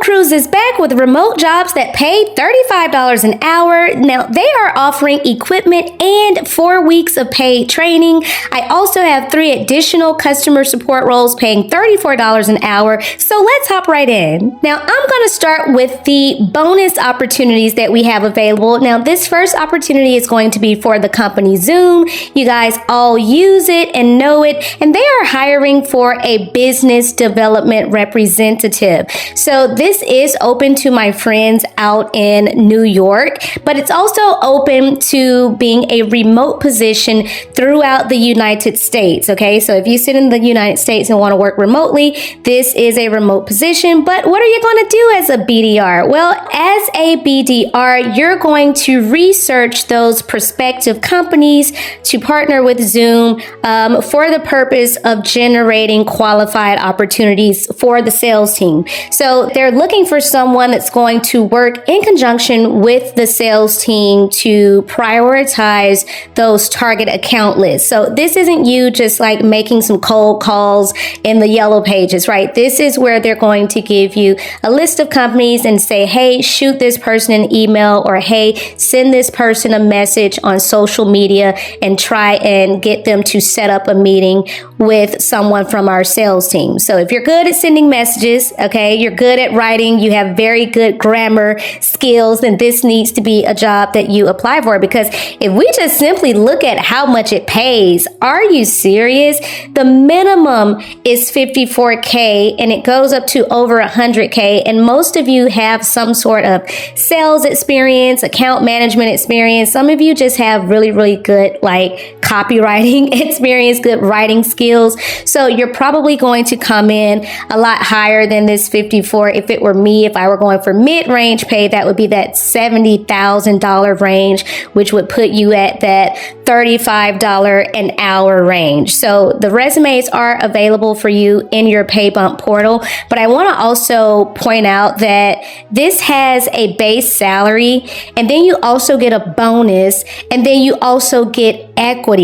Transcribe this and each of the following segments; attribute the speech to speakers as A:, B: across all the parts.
A: Cruz is back with remote jobs that pay $35 an hour. Now, they are offering equipment and 4 weeks of paid training. I also have 3 additional customer support roles paying $34 an hour. So let's hop right in. Now, I'm going to start with the bonus opportunities that we have available. Now, this first opportunity is going to be for the company Zoom. You guys all use it and know it, and they are hiring for a business development representative. So this is open to my friends out in New York, but it's also open to being a remote position throughout the United States. Okay, so if you sit in the United States and want to work remotely, this is a remote position. But what are you going to do as a BDR? Well, as a BDR, you're going to research those prospective companies to partner with Zoom for the purpose of generating qualified opportunities for the sales team. So they're looking for someone that's going to work in conjunction with the sales team to prioritize those target account lists. So this isn't you just like making some cold calls in the yellow pages, right? This is where they're going to give you a list of companies and say, hey, shoot this person an email, or hey, send this person a message on social media and try and get them to set up a meeting with someone from our sales team. So if you're good at sending messages, okay, you're good at writing, you have very good grammar skills, then this needs to be a job that you apply for. Because if we just simply look at how much it pays, are you serious? The minimum is $54K and it goes up to over $100K. And most of you have some sort of sales experience, account management experience. Some of you just have really, really good like copywriting experience, good writing skills. So you're probably going to come in a lot higher than this 54. If it were me, if I were going for mid-range pay, that would be that $70,000 range, which would put you at that $35 an hour range. So the resumes are available for you in your pay bump portal. But I want to also point out that this has a base salary, and then you also get a bonus, and then you also get equity.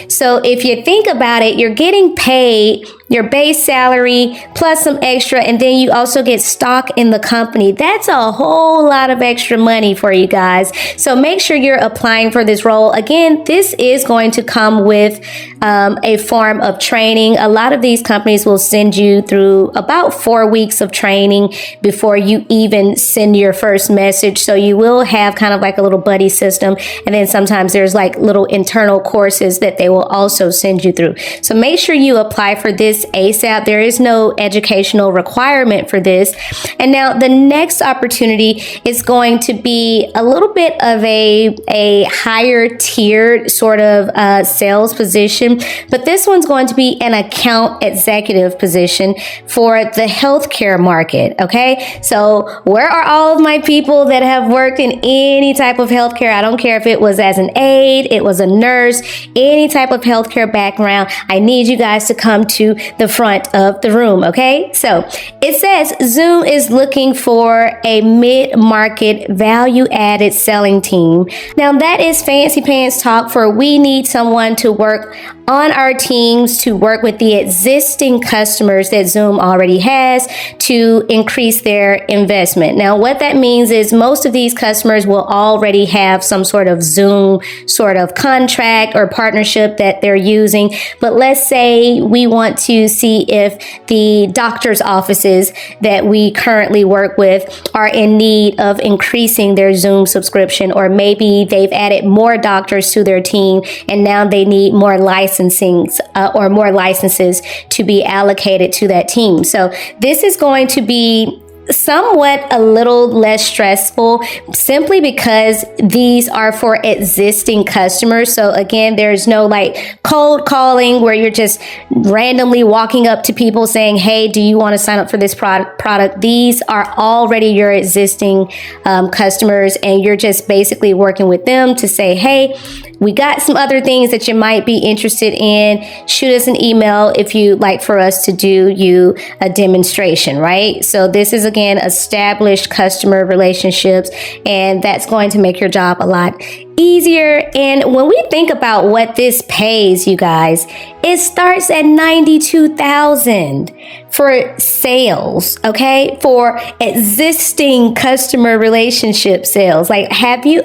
A: So if you think about it, you're getting paid your base salary plus some extra, and then you also get stock in the company. That's a whole lot of extra money for you guys. So make sure you're applying for this role. Again, this is going to come with a form of training. A lot of these companies will send you through about 4 weeks of training before you even send your first message. So you will have kind of like a little buddy system. And then sometimes there's like little internal courses that they will also send you through. So make sure you apply for this ASAP. There is no educational requirement for this. And now the next opportunity is going to be a little bit of a higher tiered sort of sales position, but this one's going to be an account executive position for the healthcare market. Okay, so where are all of my people that have worked in any type of healthcare? I don't care if it was as an aide, it was a nurse, any type of healthcare background. I need you guys to come to the front of the room. Okay, so it says Zoom is looking for a mid-market value-added selling team. Now that is fancy pants talk for we need someone to work on our teams to work with the existing customers that Zoom already has to increase their investment. Now, what that means is most of these customers will already have some sort of Zoom sort of contract or partnership that they're using. But let's say we want to see if the doctor's offices that we currently work with are in need of increasing their Zoom subscription, or maybe they've added more doctors to their team and now they need more licensing or more licenses to be allocated to that team. So this is going to be somewhat a little less stressful simply because these are for existing customers. So again, there's no like cold calling where you're just randomly walking up to people saying, hey, do you want to sign up for this product? These are already your existing customers, and you're just basically working with them to say, hey, we got some other things that you might be interested in. Shoot us an email if you'd like for us to do you a demonstration, right? So this is, again, established customer relationships, and that's going to make your job a lot easier. And when we think about what this pays, you guys, it starts at $92,000 for sales, okay? For existing customer relationship sales. Like,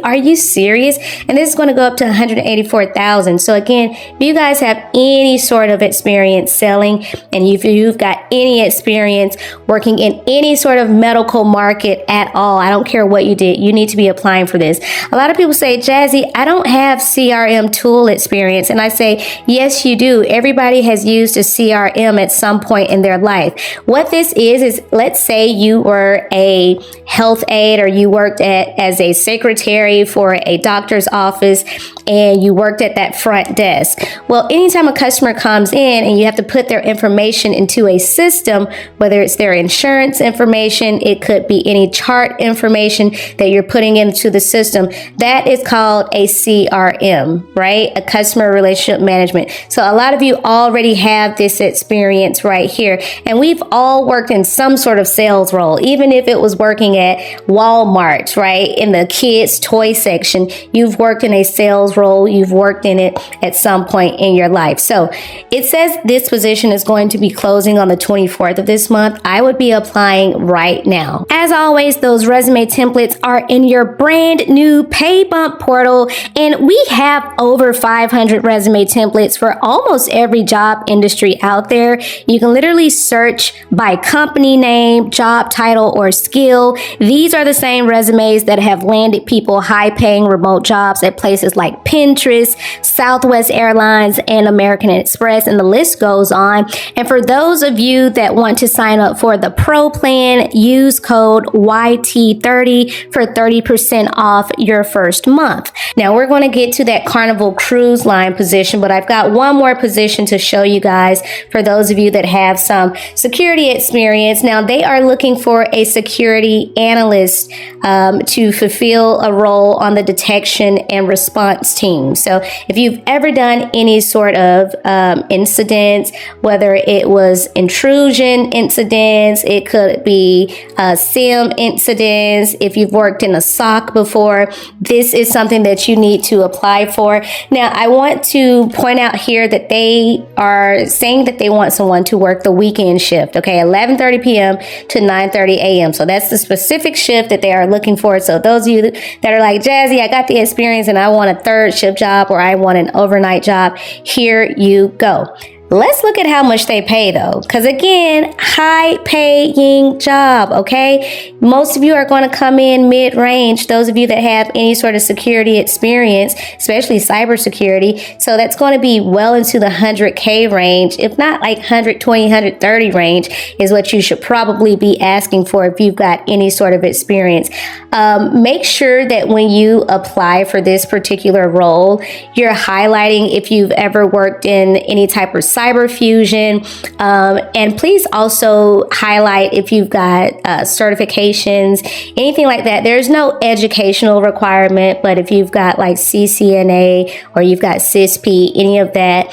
A: are you serious? And this is going to go up to $184,000. So again, if you guys have any sort of experience selling, and if you've got any experience working in any sort of medical market at all, I don't care what you did, you need to be applying for this. A lot of people say, Jazzy, I don't have CRM tool experience. And I say, yes, you do. Everybody has used a CRM at some point in their life. What this is let's say you were a health aide, or you worked as a secretary for a doctor's office, and you worked at that front desk. Well, anytime a customer comes in and you have to put their information into a system, whether it's their insurance information, it could be any chart information that you're putting into the system, that is called a CRM, right? A customer relationship management. So a lot of you already have this experience right here. And we've all worked in some sort of sales role, even if it was working at Walmart, right? In the kids' toy section, you've worked in a sales role. You've worked in it at some point in your life. So it says this position is going to be closing on the 24th of this month. I would be applying right now. As always, those resume templates are in your brand new Pay Bump portal, and we have over 500 resume templates for almost every job industry out there. You can literally search by company name, job title, or skill. These are the same resumes that have landed people high-paying remote jobs at places like Pinterest, Southwest Airlines, and American Express, and the list goes on. And for those of you that want to sign up for the Pro plan, use code YT30 for 30% off your first month. Now, we're going to get to that Carnival Cruise Line position, but I've got one more position to show you guys for those of you that have some security experience. Now, they are looking for a security analyst to fulfill a role on the detection and response team. So if you've ever done any sort of incidents, whether it was intrusion incidents, it could be SIM incidents, if you've worked in a SOC before, this is something that you need to apply for. Now, I want to point out here that they are saying that they want someone to work the weekend shift, okay, 11:30 p.m. to 9:30 a.m. So that's the specific shift that they are looking for. So those of you that are like, Jazzy, I got the experience and I want a third shift job, or I want an overnight job, here you go. Let's look at how much they pay though, because again, high paying job, okay? Most of you are going to come in mid-range, those of you that have any sort of security experience, especially cybersecurity. So that's going to be well into the 100K range, if not like 120, 130 range is what you should probably be asking for if you've got any sort of experience. Make sure that when you apply for this particular role, you're highlighting if you've ever worked in any type of cyber fusion, and please also highlight if you've got certifications, anything like that. There's no educational requirement, but if you've got like CCNA or you've got CISP, any of that,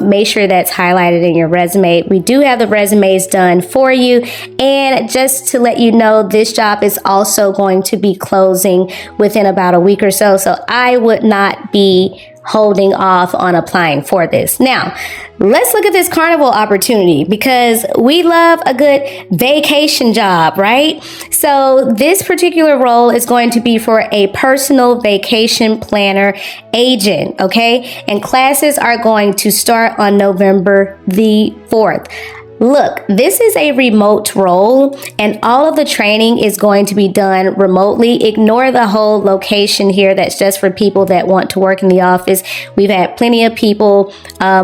A: make sure that's highlighted in your resume. We do have the resumes done for you, and just to let you know, this job is also going to be closing within about a week or so, so I would not be holding off on applying for this. Now, let's look at this Carnival opportunity, because we love a good vacation job, right? So this particular role is going to be for a personal vacation planner agent, okay? And classes are going to start on November the 4th. Look, this is a remote role, and all of the training is going to be done remotely. Ignore the whole location here. That's just for people that want to work in the office. We've had plenty of people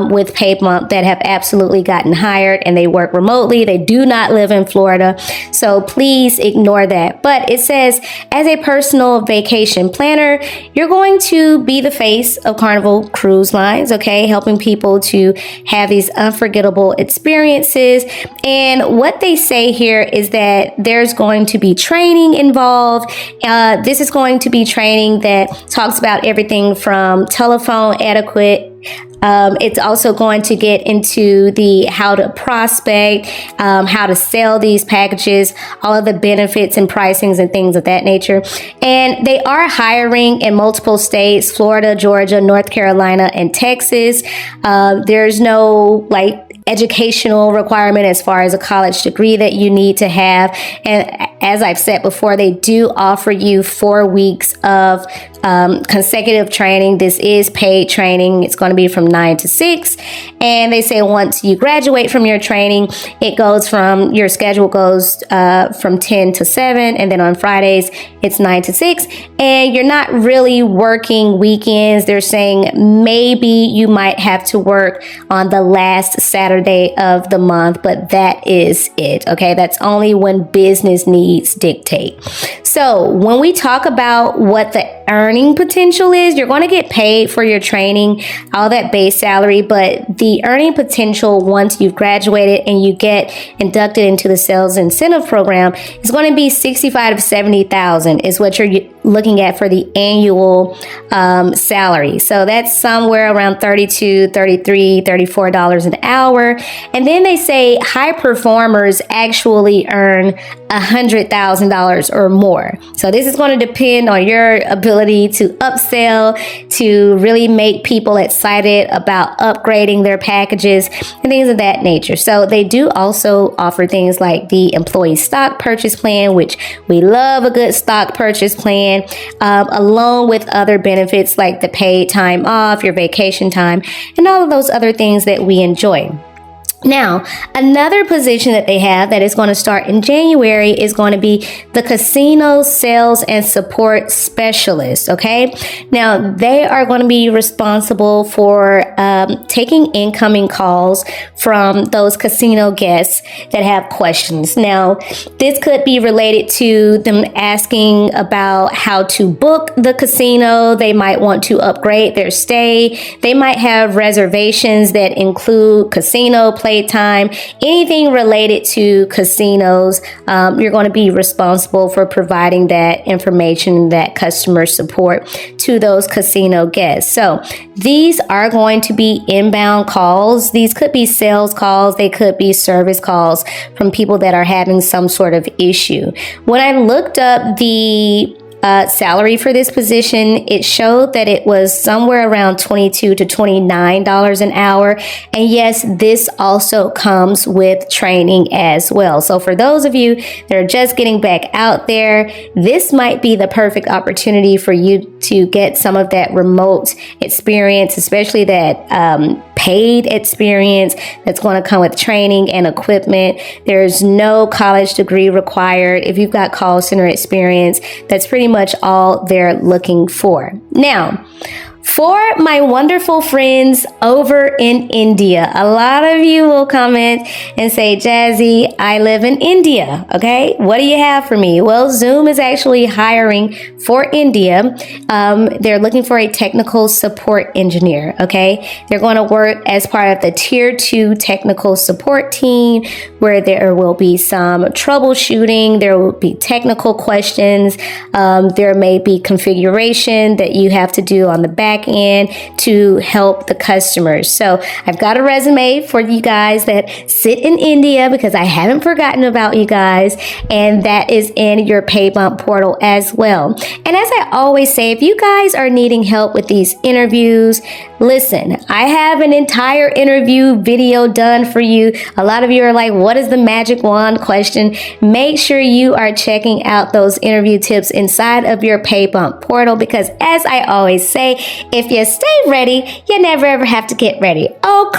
A: with Pay Bump that have absolutely gotten hired and they work remotely. They do not live in Florida. So please ignore that. But it says, as a personal vacation planner, you're going to be the face of Carnival Cruise Lines, okay? Helping people to have these unforgettable experiences. And what they say here is that there's going to be training involved. This is going to be training that talks about everything from telephone etiquette, It's also going to get into the how to prospect, how to sell these packages, all of the benefits and pricings and things of that nature. And they are hiring in multiple states: Florida, Georgia, North Carolina, and Texas. There's no educational requirement as far as a college degree that you need to have. And as I've said before, they do offer you 4 weeks of consecutive training. This is paid training. It's going to be from 9 to 6. And they say once you graduate from your training, your schedule goes from 10 to 7. And then on Fridays, it's 9 to 6. And you're not really working weekends. They're saying maybe you might have to work on the last Saturday of the month, but that is it. Okay. That's only when business needs dictate. So when we talk about what the earning potential is, you're going to get paid for your training, all that base salary, but the earning potential once you've graduated and you get inducted into the sales incentive program is going to be 65 to 70,000 is what you're looking at for the annual salary. So that's somewhere around $32, $33, $34 an hour. And then they say high performers actually earn $100,000 or more. So this is going to depend on your ability to upsell, to really make people excited about upgrading their packages and things of that nature. So they do also offer things like the employee stock purchase plan, which we love a good stock purchase plan, along with other benefits like the paid time off, your vacation time, and all of those other things that we enjoy. Now, another position that they have that is going to start in January is going to be the casino sales and support specialist. Okay. Now, they are going to be responsible for taking incoming calls from those casino guests that have questions. Now, this could be related to them asking about how to book the casino. They might want to upgrade their stay. They might have reservations that include casino playtime, anything related to casinos. You're going to be responsible for providing that information, that customer support to those casino guests. So these are going to be inbound calls. These could be sales calls. They could be service calls from people that are having some sort of issue. When I looked up the salary for this position, it showed that it was somewhere around $22 to $29 an hour. And yes, this also comes with training as well. So for those of you that are just getting back out there, this might be the perfect opportunity for you to get some of that remote experience, especially that paid experience that's going to come with training and equipment. There's no college degree required. If you've got call center experience, that's pretty much all they're looking for. Now, for my wonderful friends over in India, a lot of you will comment and say, Jazzy, I live in India. Okay, what do you have for me? Well, Zoom is actually hiring for India. They're looking for a technical support engineer. Okay, they're going to work as part of the tier 2 technical support team, where there will be some troubleshooting. There will be technical questions. There may be configuration that you have to do on the back end to help the customers. So I've got a resume for you guys that sit in India, because I haven't forgotten about you guys, and that is in your pay bump portal as well. And as I always say, if you guys are needing help with these interviews, listen, I have an entire interview video done for you. A lot of you are like, what is the magic wand question? Make sure you are checking out those interview tips inside of your pay bump portal, because as I always say, if you stay ready, you never ever have to get ready. Oh,